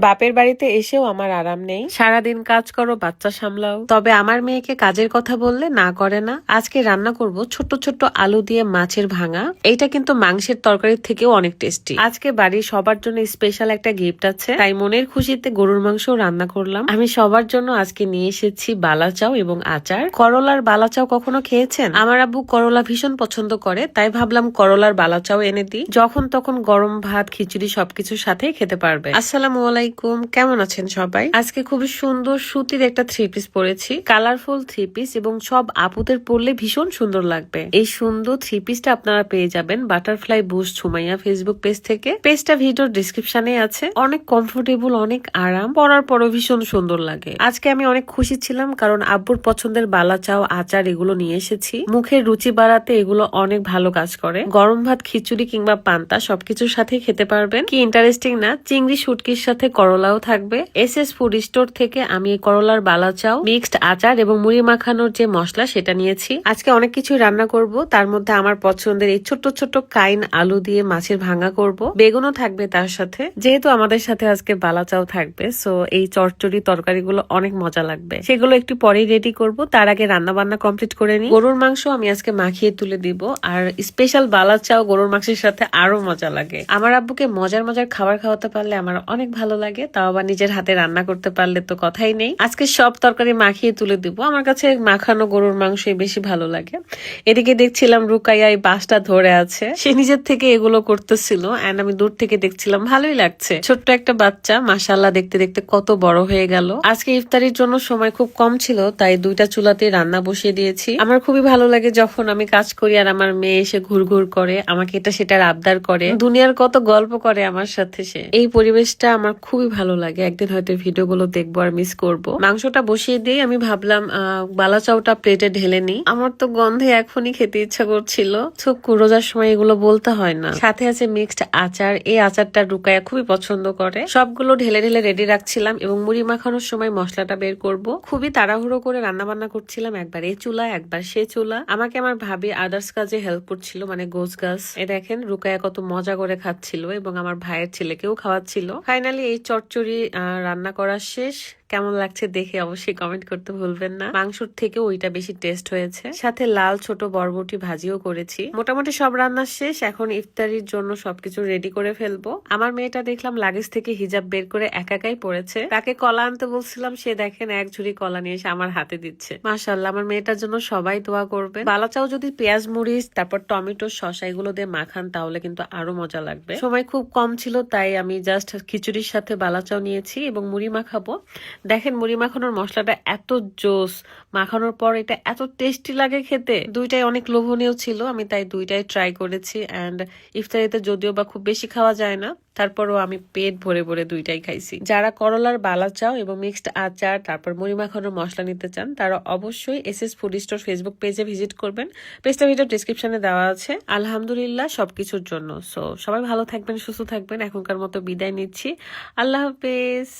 বাপের বাড়িতে এসেও আমার আরাম নেই, সারাদিন কাজ করো, বাচ্চা সামলাও। তবে আমার মেয়েকে কাজের কথা বললে না করে না। আজকে রান্না করব ছোট্ট ছোট্ট আলু দিয়ে মাছের ভাঙা। এইটা কিন্তু মাংসের তরকারির থেকেও অনেক টেস্টি। আজকে বাড়ির সবার জন্য স্পেশাল একটা গিফট আছে, তাই মনের খুশিতে গরুর মাংস রান্না করলাম। আমি সবার জন্য আজকে নিয়ে এসেছি বালাচাও এবং আচার। করলার বালাচাও কখনো খেয়েছেন? আমার আব্বু করলা ভীষণ পছন্দ করে, তাই ভাবলাম করলার বালাচাও এনে দিই, যখন তখন গরম ভাত খিচুড়ি সবকিছুর সাথেই খেতে পারবে। আসসালামু আলাইকুম, কেমন আছেন সবাই? আজকে খুবই সুন্দর সুতির একটা থ্রি পিস পরেছি, কালারফুল থ্রি পিস, এবং সব আপুদের পরলে ভীষণ সুন্দর লাগবে। এই সুন্দর থ্রি পিসটা আপনারা পেয়ে যাবেন butterfly boost Sumaiya Facebook page থেকে। পেজটা ভিডিওর ডিসক্রিপশনে আছে। অনেক কমফোর্টেবল, অনেক আরাম, পরার পরও ভীষণ সুন্দর লাগে। আজকে আমি অনেক খুশি ছিলাম কারণ আব্বুর পছন্দের বালাচাও আচার এগুলো নিয়ে এসেছি। মুখের রুচি বাড়াতে এগুলো অনেক ভালো কাজ করে। গরম ভাত খিচুড়ি কিংবা পান্তা সবকিছুর সাথে খেতে পারবেন। কি ইন্টারেস্টিং না, চিংড়ি শুটকির সাথে করলাও থাকবে। এসএস ফুড স্টোর থেকে আমি এই করলার বালাচাও, মিক্সড আচার এবং মুড়ি মাখানোর যে মশলা সেটা নিয়েছি। আজকে অনেক কিছু রান্না করব, তার মধ্যে আমার পছন্দের এই ছোট্ট ছোট্ট কাইন আলু দিয়ে মাছের ভাঙা করব, বেগুনও থাকবে তার সাথে। যেহেতু আমাদের সাথে আজকে বালাচাও থাকবে, সো এই চচ্চড়ি তরকারিগুলো অনেক মজা লাগবে। সেগুলো একটু পরেই রেডি করব, তার আগে রান্না বান্না কমপ্লিট করে নিই। গরুর মাংস আমি আজকে মাখিয়ে তুলে দিব, আর স্পেশাল বালাচাও গরুর মাংসের সাথে আরো মজা লাগে। আমার আব্বুকে মজার মজার খাবার খাওয়াতে পারলে আমার অনেক ভালো লাগে, তাও আবার নিজের হাতে রান্না করতে পারলে তো কথাই নেই। আজকে সব তরকারি মাখিয়ে তুলে দিব। আমার কাছে মাখানো গরুর মাংসই বেশি ভালো লাগে। এদিকে দেখছিলাম রুকাইয়া এই বাঁশটা ধরে আছে, সে নিজের থেকে এগুলো করতেছিল, এন্ড আমি দূর থেকে দেখছিলাম, ভালোই লাগছে। ছোট্ট একটা বাচ্চা, মাশাআল্লাহ, দেখতে দেখতে কত বড় হয়ে গেল। আজকে ইফতারির জন্য সময় খুব কম ছিল, তাই দুইটা চুলাতে রান্না বসিয়ে দিয়েছি। আমার খুবই ভালো লাগে যখন আমি কাজ করি আর আমার মেয়ে এসে ঘুরঘুর করে, আমাকে এটা সেটার আবদার করে, দুনিয়ার কত গল্প করে আমার সাথে সে। এই পরিবেশটা আমার খুবই ভালো লাগে। একদিন হয়তো ভিডিও গুলো দেখবো আর মিস করব। মাংসটা বসিয়ে দিয়ে আমি ভাবলাম বালাচাওটা প্লেটে ঢেলে নি। আমার তো গন্ধে এখনই খেতে ইচ্ছা করছিল। রোজার সময় এগুলো বলতে হয় না। সাথে আছে মিক্সড আচার, এই আচারটা রুকায়া খুবই পছন্দ করে। সবগুলো ঢেলে ঢেলে রেডি রাখছিলাম এবং মুড়ি মাখানোর সময় মশলাটা বের করব। খুবই তাড়াহুড়ো করে রান্না বান্না করছিলাম, একবার এই চুলা একবার সে চুলা। আমাকে আমার ভাবি আদার্স কাজে হেল্প করছিল, মানে গোছ গাছ। এ দেখেন রুকায়া কত মজা করে খাচ্ছিল এবং আমার ভাইয়ের ছেলেকেও খাওয়াচ্ছিল। ফাইনালি এই চচ্চড়ি রান্না করা শেষ। কেমন লাগছে দেখে অবশ্যই কমেন্ট করতে ভুলবেন না। মাংসর থেকে ওইটা বেশি টেস্ট হয়েছে। সাথে লাল ছোট বরবটি ভাজিও করেছি। মোটামুটি সব রান্না শেষ, এখন ইফতারির জন্য সবকিছু রেডি করে ফেলবো। আমার মেয়েটা দেখলাম লাগেজ থেকে হিজাব বের করে একাই পড়েছে। তাকে কলা আনতে বলছিলাম, সে দেখেন এক ঝুড়ি কলা নিয়ে এসে আমার হাতে দিচ্ছে। মাশাআল্লাহ, আমার মেয়েটার জন্য সবাই দোয়া করবে। বালাচাও যদি পেঁয়াজ মরিচ তারপর টমেটো শসা এগুলো দিয়ে মাখান তাহলে কিন্তু আরো মজা লাগবে। সময় খুব কম ছিল, তাই আমি জাস্ট খিচুড়ির সাথে বালাচাও নিয়েছি এবং মুড়ি মাখাবো। দেখেন মুড়ি মাখানোর মশলাটা এত জোস, মাখানোর পর এটা এত টেস্টি লাগে খেতে। দুইটাই অনেক লোভনীয় ছিল, আমি তাই দুইটাই ট্রাই করেছি। এন্ড ইফতারিতে যদিও বা খুব বেশি খাওয়া যায় না, তারপরও আমি পেট ভরে ভরে দুইটাই খাইছি। যারা করলার বালাচাও এবং মিক্সড আচার তারপর মুড়ি মাখানোর মশলা নিতে চান, তারা অবশ্যই এসএস ফুড স্টোর ফেসবুক পেজে ভিজিট করবেন। পেজটা ভিডিও ডিসক্রিপশনে দেওয়া আছে। আলহামদুলিল্লাহ সবকিছুর জন্য। সো সবাই ভালো থাকবেন, সুস্থ থাকবেন। এখনকার মতো বিদায় নিচ্ছি। আল্লাহ হাফেজ।